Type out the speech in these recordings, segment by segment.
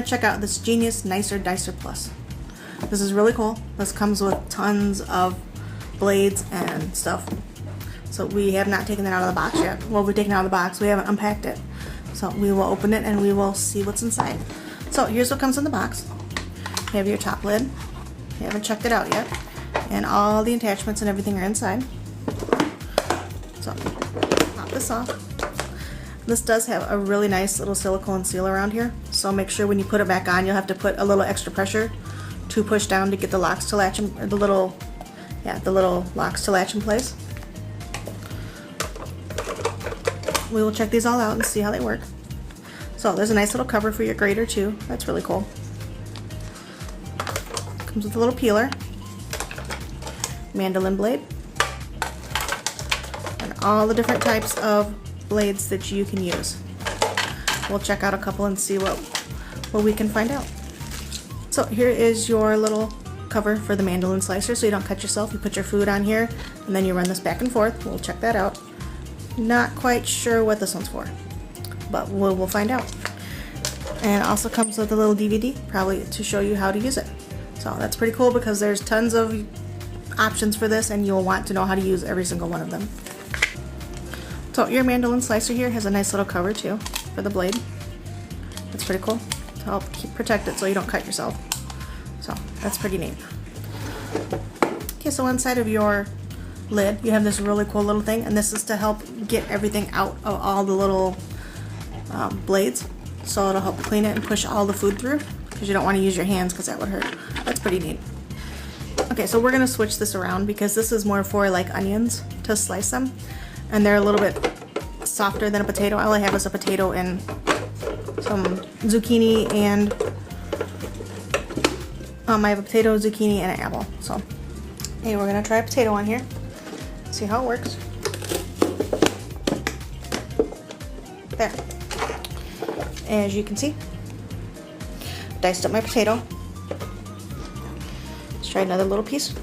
to check out this Genius Nicer Dicer Plus. This is really cool. This comes with tons of blades and stuff. So we have not taken it out of the box yet. Well, we've taken it out of the box. We haven't unpacked it. So we will open it and we will see what's inside. So here's what comes in the box. You have your top lid. You haven't checked it out yet. And all the attachments and everything are inside. So pop this off. This does have a really nice little silicone seal around here. So make sure when you put it back on, you'll have to put a little extra pressure to push down to get the locks to latch in, or the little locks to latch in place. We will check these all out and see how they work. So there's a nice little cover for your grater too. That's really cool. Comes with a little peeler, mandolin blade, and all the different types of blades that you can use. We'll check out a couple and see what we can find out. So here is your little cover for the mandolin slicer so you don't cut yourself. You put your food on here and then you run this back and forth. We'll check that out. Not quite sure what this one's for, but we'll find out. And it also comes with a little DVD, probably to show you how to use it. So that's pretty cool because there's tons of options for this and you'll want to know how to use every single one of them. So your mandolin slicer here has a nice little cover too for the blade. That's pretty cool to help protect it so you don't cut yourself. So that's pretty neat. Okay, so inside of your lid you have this really cool little thing, and this is to help get everything out of all the little blades. So it'll help clean it and push all the food through, because you don't want to use your hands because that would hurt. That's pretty neat. Okay, so we're going to switch this around because this is more for like onions to slice them, and they're a little bit softer than a potato. All I have is a potato and some zucchini, and I have a potato, zucchini, and an apple. So hey, we're going to try a potato on here, see how it works. There. As you can see, diced up my potato. Let's try another little piece.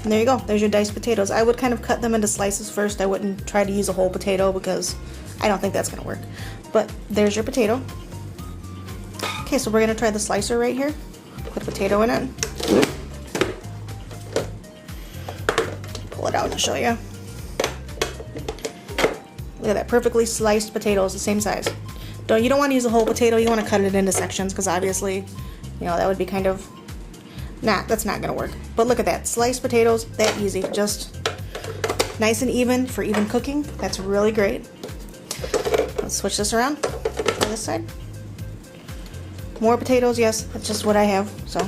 And there you go, there's your diced potatoes. I would kind of cut them into slices first. I wouldn't try to use a whole potato because I don't think that's going to work. But there's your potato. Okay, so we're going to try the slicer right here. Put a potato in it. Pull it out and show you. Look at that, perfectly sliced potatoes, the same size. You don't want to use a whole potato, you want to cut it into sections because obviously, you know, that would be kind of, that's not going to work. But look at that, sliced potatoes, that easy, just nice and even for even cooking. That's really great. Let's switch this around to this side. More potatoes, yes, that's just what I have. So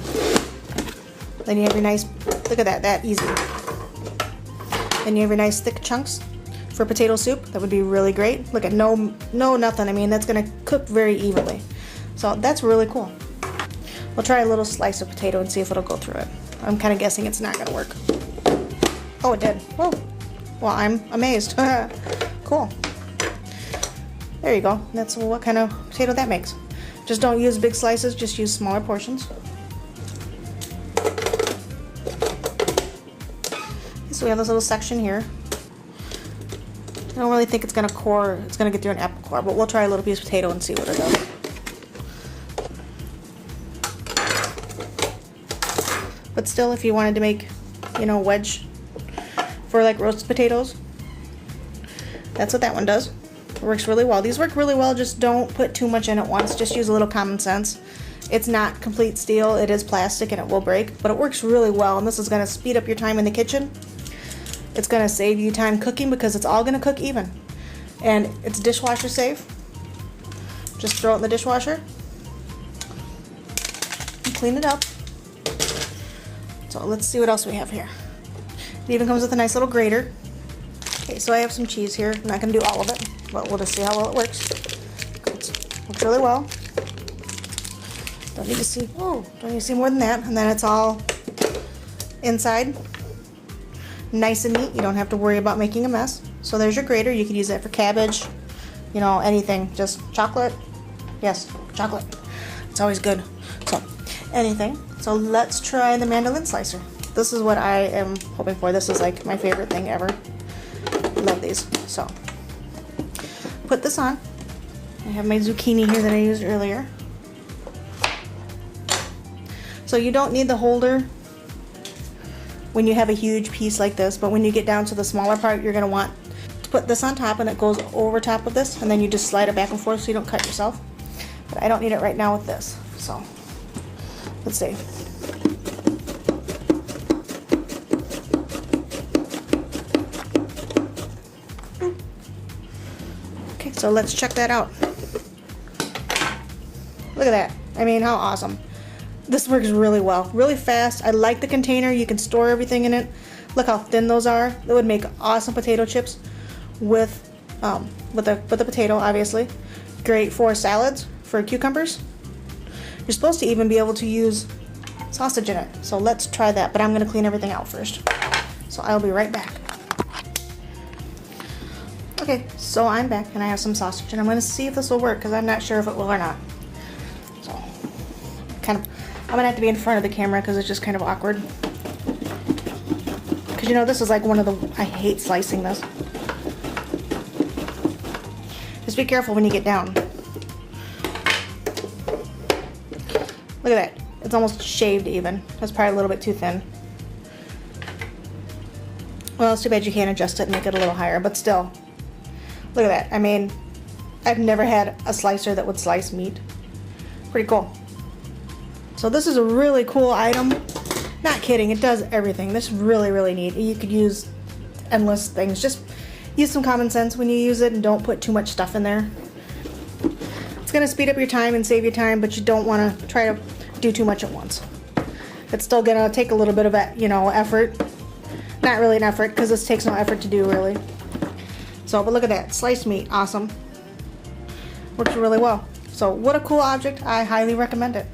then you have your nice, look at that, that easy. Then you have your nice thick chunks. For potato soup, that would be really great. Look at no nothing. I mean, that's gonna cook very evenly. So that's really cool. We'll try a little slice of potato and see if it'll go through it. I'm kind of guessing it's not gonna work. Oh, it did. Whoa. Well, I'm amazed. Cool. There you go. That's what kind of potato that makes. Just don't use big slices, just use smaller portions. So we have this little section here. I don't really think it's gonna get through an apple core, but we'll try a little piece of potato and see what it does. But still, if you wanted to make, you know, wedge for like roasted potatoes, that's what that one does. It works really well. These work really well, just don't put too much in at once. Just use a little common sense. It's not complete steel, it is plastic and it will break, but it works really well, and this is gonna speed up your time in the kitchen. It's going to save you time cooking because it's all going to cook even. And it's dishwasher safe. Just throw it in the dishwasher and clean it up. So let's see what else we have here. It even comes with a nice little grater. Okay, so I have some cheese here. I'm not going to do all of it, but we'll just see how well it works. It works really well. Don't need to see more than that. And then it's all inside. Nice and neat. You don't have to worry about making a mess. So there's your grater. You could use that for cabbage, you know, anything. Just chocolate. Yes, chocolate. It's always good. So anything. So let's try the mandolin slicer. This is what I am hoping for. This is like my favorite thing ever. Love these. So put this on. I have my zucchini here that I used earlier. So you don't need the holder when you have a huge piece like this, but when you get down to the smaller part, you're going to want to put this on top, and it goes over top of this, and then you just slide it back and forth so you don't cut yourself. But I don't need it right now with this, so let's see. Okay, so let's check that out. Look at that. I mean, how awesome. This works really well, really fast. I like the container. You can store everything in it. Look how thin those are. It would make awesome potato chips with the potato, obviously. Great for salads, for cucumbers. You're supposed to even be able to use sausage in it. So let's try that, but I'm gonna clean everything out first. So I'll be right back. Okay, so I'm back and I have some sausage and I'm gonna see if this will work because I'm not sure if it will or not. So I'm gonna have to be in front of the camera because it's just kind of awkward. Because you know, this is like one of the, I hate slicing this. Just be careful when you get down. Look at that. It's almost shaved even. That's probably a little bit too thin. Well, it's too bad you can't adjust it and make it a little higher, but still. Look at that. I mean, I've never had a slicer that would slice meat. Pretty cool. So this is a really cool item. Not kidding, it does everything. This is really, really neat. You could use endless things. Just use some common sense when you use it and don't put too much stuff in there. It's gonna speed up your time and save you time, but you don't wanna try to do too much at once. It's still gonna take a little bit of, effort. Not really an effort, because this takes no effort to do, really. So, but look at that, sliced meat, awesome. Works really well. So, what a cool object, I highly recommend it.